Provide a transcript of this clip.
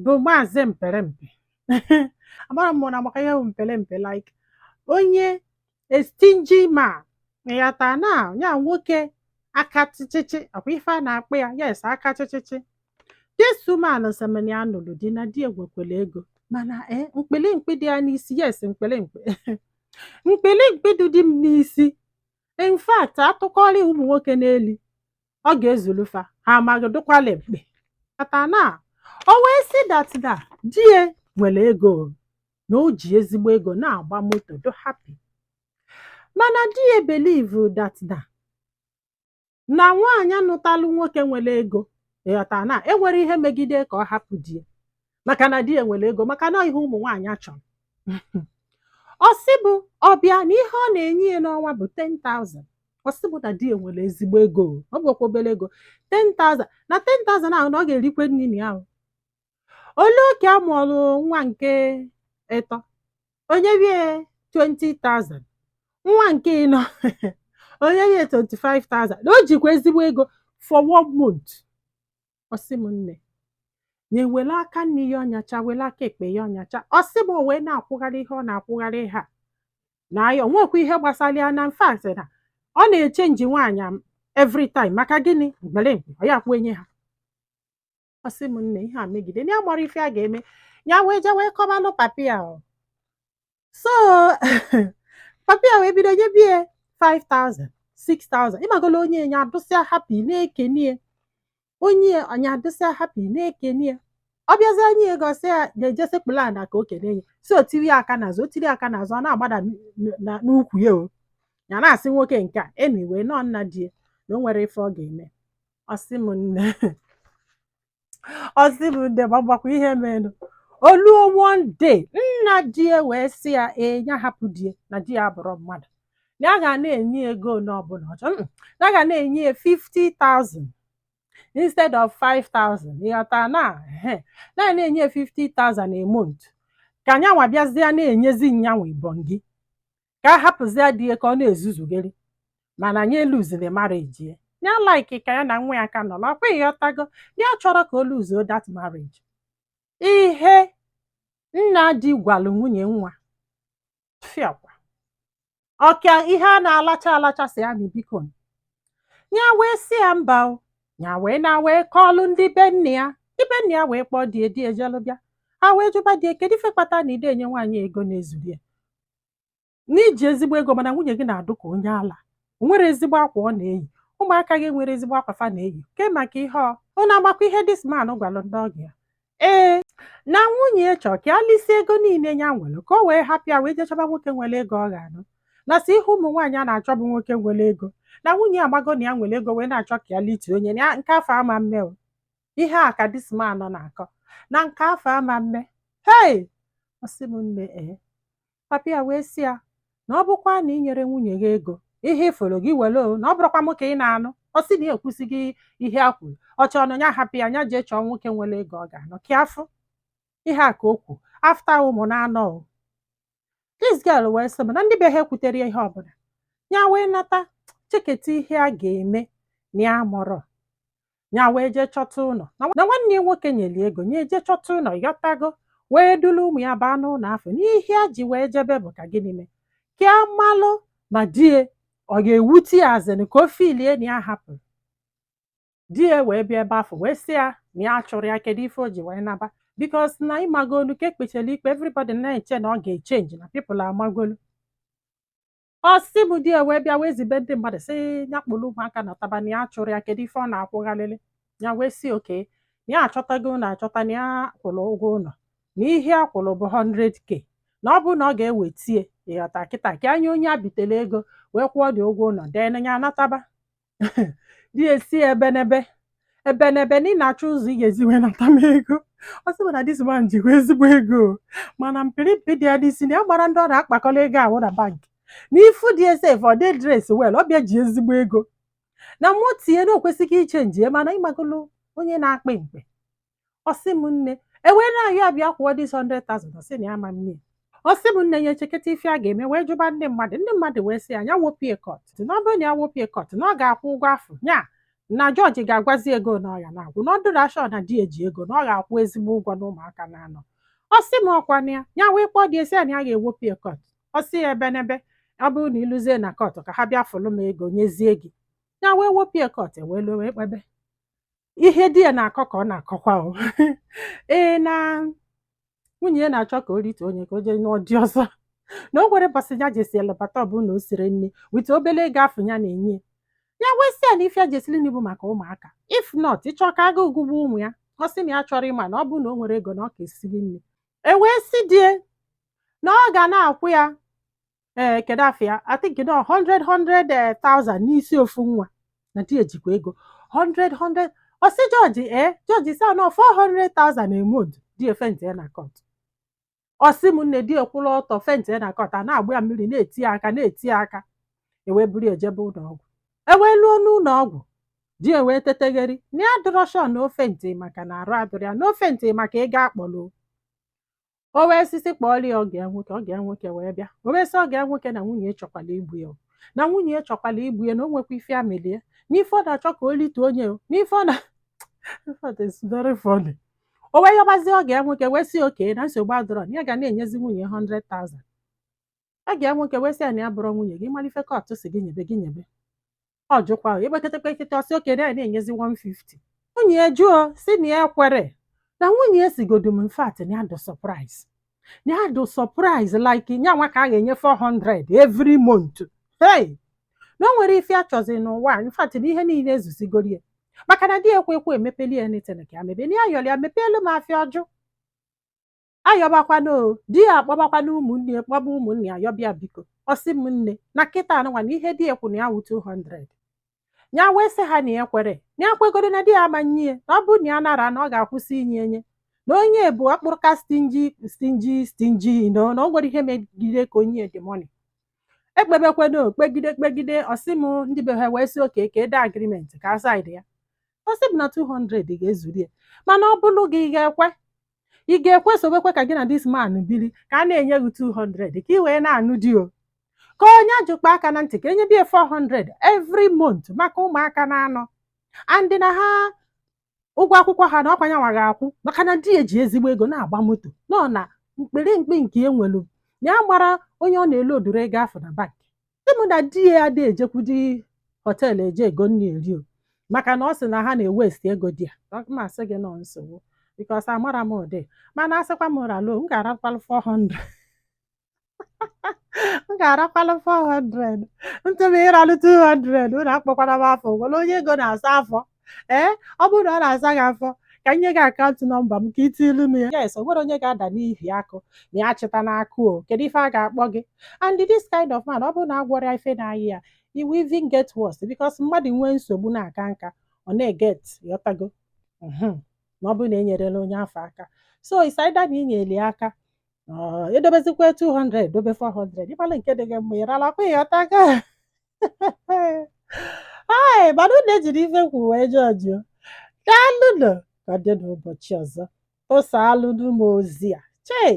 bụ Maazị Mpelempe. Amara m na maka ihe bụ Mpelempe, like onye a stingy man. Ịghọta na ya nwoke aka chichichi, ọkwa ife a na-akpọ ya, yes, aka chichichi. This woman sị m na ya nụrụ di na di egwekwele ego, mana mkpilimkpi dị ya n'isi, yes, mkpilimkpi mkpilimkpi dị di m n'isi. In fact, atụkọrọ ụmụ nwoke n'elu, ọ ga-ezulufa ha amagodokwala mkpe. Kata na o wee si that di ya nwere ego, na o ji ezigbo ego na-agba moto, do happy. Mana di ya believe that na nwaanyị anụtalụ nwoke nwere ego, ịghọta na enwere ihe megide ka ọ hapụ di ya, maka na di ya nwere ego, maka na ihe ụmụ nwaanyị achọrọ. Ọ sị bụ ọbịa na ihe ọ na-enye ya n'ọnwa bụ 10,000. Ọ sị bụ na di ya nwere ezigbo ego, ọ bụkwa obere ego, 10,000. Na 10,000 ahụ na ọ ga-erikwe nri ahụ. Ole oke a mụọrụ nwa nke ịtọ, onye bie 20,000, nwa nke ịnọ onye bie 25,000. Na o jikwa ezigbo ego for 1 month. Ọ sị m nne nye were aka nne ya ọnyacha, were aka ekpe ya ọnyacha. Ọ sị m o wee na-akwụgharị ihe ọ na-akwụgharị ha na ya onwekwa ihe gbasara ya. Na fact na ọ na-echenji nwaanyị every time, maka gịnị? Mpelempe ọ ya kwenye ha. Ọ sị m nne ihe a megide na ya mara ife a ga-eme, ya wee je wee kọbalụ papi ya. So papi ya wee bido nyebie 5,000 6,000. Ịmagolo onye nya adụsịa happy na-ekenie, onye anya adụsịa happy na-ekenie. Ọ bịazi anyị ego sị ya ga-eje plan na ka o kene ya, si o tiri aka n'azụ, o tiri aka n'azụ, ọ na-agbada n'ukwu ya o, ya na-asị nwoke nke a anyway nọ nna di ya na o nwere ife ọ ga-eme. Ọ sị m nne ọ sị m nne ma gbakwa ihe menụ. Oluo one day nna di ya wee sị ya ya hapụ di ya, na di ya abụrụ mmadụ, na ya ga na-enye ego n'ọbụla ọ chọrọ, na ya ga na-enye 50,000 instead of 5,000. Ịghọta na na-enye 50,000 a month, ka anya nwa bịazie na-enyezi nyanwa ibongi, ka a hapụzie di ya ka ọ na-ezuzugeri, mana nye luziri marriage ya. Ya like ka ya na nwa ya ka nọ, ọkwa ịghọtago, ya chọrọ ka o luzuo that marriage. Ihe nna di gwalụ nwunye nwa fiakwa ọka ihe a na-alacha alacha si ya na biko ya wee si ya mba, ya wee na wee kọlụ ndị be nne ya. Ndị be nne ya wee kpọọ di ejelu bịa, ha wee jụba di kedu ife kpata na ide enye nwaanyị ego na-ezuru ya, n'iji ezigbo ego, mana nwunye gị na-adụ ka onye ala, o nwere ezigbo akwa ọ na-eyi, ụmụaka gị nwere ezigbo akwa fa na-eyi, ke maka ihe ọ na-agbakwa ihe this man gwalụ ndị ọgọ ya. Na nwunye chọọ ka a lisi ego niile ya nwere ka o wee hapụ ya wee jechọba nwoke nwere ego ọ ga-anụ. Na si ihe ụmụ nwaanyị a na-achọbụ nwoke nwere ego, na nwunye agbago na ya nwere ego wee na-achọ ka ya liti onye na nke afọ ama mme. Ihe a ka this man na-akọ na nke afọ ama mme. Ọ sị m nne papi ya wee si ya na ọ bụkwa na inyere nwunye gị ego, ihe iforo gị were na ọ bụrụkwa m ka ị na-anụ. Ọ sị na ya ekwusighị ihe a kwuru, ọ chọọ na ya hapụ ya jee chọọ nwoke nwere ego ọ ga-anọ ka afọ. Ihe a ka o kwu after ụmụ na-anọ. This girl wee sị m na ndị be ha ekwutere ihe ọbụla, ya wee nata cheketa ihe a ga-eme na ya mụrụ, ya wee jee chọta ụlọ na nwanne ya nwoke nyere ego, nye jee chọta ụlọ, yọtago wee duru ụmụ ya baa n'ụlọ afọ. N'ihe a ji wee jebe bụ ka gịnị mee, ka a malụ ma di ya ọ ga-ewute ya azịnị ka o filie na ya hapụrụ. Di ya wee bịa ebe afọ wee sị ya na ya chụrụ ya, kedu ife o ji wee naba, because na ịmagolu ka ekpechara ikpe, everybody na-eche na ọ ga-echenji, na people amagolu. Ọ sị m di ya wee bịa wee zibe ndị mmadụ sị ya kpụrụ ụmụaka na taba na ya chụrụ ya, kedu ife ọ na-akwụgharịrị. Ya wee sị oke na ya achọtago na achọta na ya kwụrụ ụgwọ ụlọ, na ihe a kwụrụ bụ 100k, na ọ bụ na ọ ga-ewetie ịghọta kịta ka anya onye abitere ego wee kwụọ dị ụgwọ ụlọ dee na ya anataba. Di ya esi ebenebe na ị na-achọ ụzọ ị ga-ezi wee nata m ego. Ọ sị m na this man jikwa ezigbo ego, mana mpịrịmpị dị ya n'isi na ya gbara ndị ọ na-akpakọrọ ego ahụ na bank, n'ifu dị esef ọ dị dres wel, ọ bịa ji ezigbo ego na mmụọ tinye na okwesịghị ichenji, mana ịmagolo onye na-akpị mkpe. Ọ sị m nne ewee na-ayọ abịa kwụọ dis 100,000. Ọ sị na ya ma nne. Ọ sị m nne ya echeketa ife a ga-eme, wee jụba ndị mmadụ wee sị ya wopie kot, na ọ bụrụ na ya wopie kot na ọ ga-akwụ ụgwọ afọ, nya na George ga-agwazi ego na ọ ya na-agwụ na ọ dịrị ashọ na di eji ego na ọ ga-akwụ ezigbo ụgwọ na ụmụaka na-anọ. Ọ sị m ọkwa na ya wee kpọọ dị esi na ya ga-ewepụ ya kọt. Ọ sị ya ebe n'ebe ọ bụrụ na ịlụzie na kọt ka ha bịa fụlụ m ego nyezie gị. Ya wee wepụ ya kọt wee lụọ wee kpebe ihe di ya na-akọ ka ọ na-akọkwa o ee na nwunye ya na-achọ ka o rite onye ka o jee nụọ di ọzọ na o nwere bọsị ya jesiela bata ọbụ na o siri nne wite obele ego afọ ya na-enye ya wee sị ya na ife ya jesili nne bụ maka ụmụaka if not ịchọ ka aga ugugbu ụmụ ya. Ọ sị na ya chọrọ ịma na ọ bụ na o nwere ego na ọ ka esiri nne. E wee sị die na ọ ga na-akwụ ya kedu afọ ya I think na 100,000 n'isi ofu nwa na di ejikwa ego 100. Ọ sị George George sị na 400,000 a month di efenti ya na kọt. Ọ sị m nne di ekwụla ọtọ fenti ya na kọt a na-agba ya mmiri na-eti ya aka na-eti ya aka. Ewee buru ejebe ụlọ ọgwụ ewee lụọ n'ụlọ ọgwụ di ewee tetegheri na ya dụrọ shọ na ofenti maka na arụ adụrụ ya na ofenti maka ego akpọrọ. O wee sisi kpọọrọ ya oge nwoke wee bịa o wee sị oge nwoke na nwunye chọkwala igbu ya na nwunye chọkwala igbu ya na o nwekwa ife amelie n'ife ọ na-achọ ka o lite onye n'ife ọ na it's very funny. O wee yọbazie oge nwoke wee sị oke na nsogbu adọrọ na ya ga na-enyezi nwunye 100,000. Oge nwoke wee sị ya na ya bụrụ nwunye gị mara ife kọtụ si gị nyebe ọ jụkwa ekpekete ọsị oke na ya na-enyezi 150. Nwunye jụọ si na ya kwere na nwunye sigodu m infat na ya dụ surprise na ya dụ surprise like nyanwa ka a ga-enye 400 every month. Hey na o nwere ife a chọzi n'ụwa infat na ihe niile ezuzigoro ya maka na di ekwe emepeli ya netin ka ya mebe na ya yọrọ ya mepeelu m afịa ọjụ ayọbakwana di ya akpọbakwana ụmụnne ya kpọba ụmụnne ya yọbịa biko ọ sị m nne na kịta anụnwa na ihe di ekwu na ya wụ 200. Ya wee sị ha na ya kwere na ya kwegoro na di ya amanye ya na ọ bụ na ya nara na ọ ga-akwụsị inye enye na onye bụ akpụrụka stingy na o nwere ihe megide ka onye dị money. Ekpebekweno kpegide ọsị m ndị be ha wee sị oke ka ede agrimenti ka asaịdị ya. Ọ sị m na 200 ga-ezuru ya mana ọ bụrụ gị ị ga-ekwe sobekwe ka gị na dis man biri ka a na-enye gị 200 ka ị wee na-anụ di o ka onye ajụkpa aka na ntị ka enye bie 400 every month maka ụmụaka na-anọ andị na ha ụgwọ akwụkwọ ha na ọkwanye nwa ga-akwụ maka na di eji ezigbo ego na-agba moto nọ na mkpirikpi nke enwelu na ya mara onye ọ na-ele oduru ego afọ na bank. Dị m na di ya ada ejekwudi họteelụ eje ego nri eri o maka na ọ sị na ha na-ewesti ego di ya. Ma asị gị nọ nsogbu bikos amara m ụdị mana asịkwa m ralo m ga-arakwalụ 400 m ga-arakwalụ 400 ntụm ịralụ 200 ụlọ akpọkwara m afọ nwere onye ego na-asa afọ ọ bụrụ na ọ na-asa gị afọ ka nye gị akaụntụ nọmba m ka itilu m ya. Yes, o nwere onye ga-ada n'ihi akụ na ya chịta n'akụ o kedu ife a ga-akpọ gị and this kind of man ọ bụrụ na agwọrọ ya ife na-ayị ya he will even get worse because mmadụ nwee nsogbu na-aka nka ọ na-eget yọtago na ọ bụrụ na enyerela onye afọ aka so isaida na inyeli aka edobezikwa 200 dobe 400 ịmala nke dị gị mma ịralakwa ịghọtago mana unu ejiri ife kwuru wee jọjụọ daalụnụ ka dị n'ụbọchị ọzọ tụsaalụnụ m ozi a chei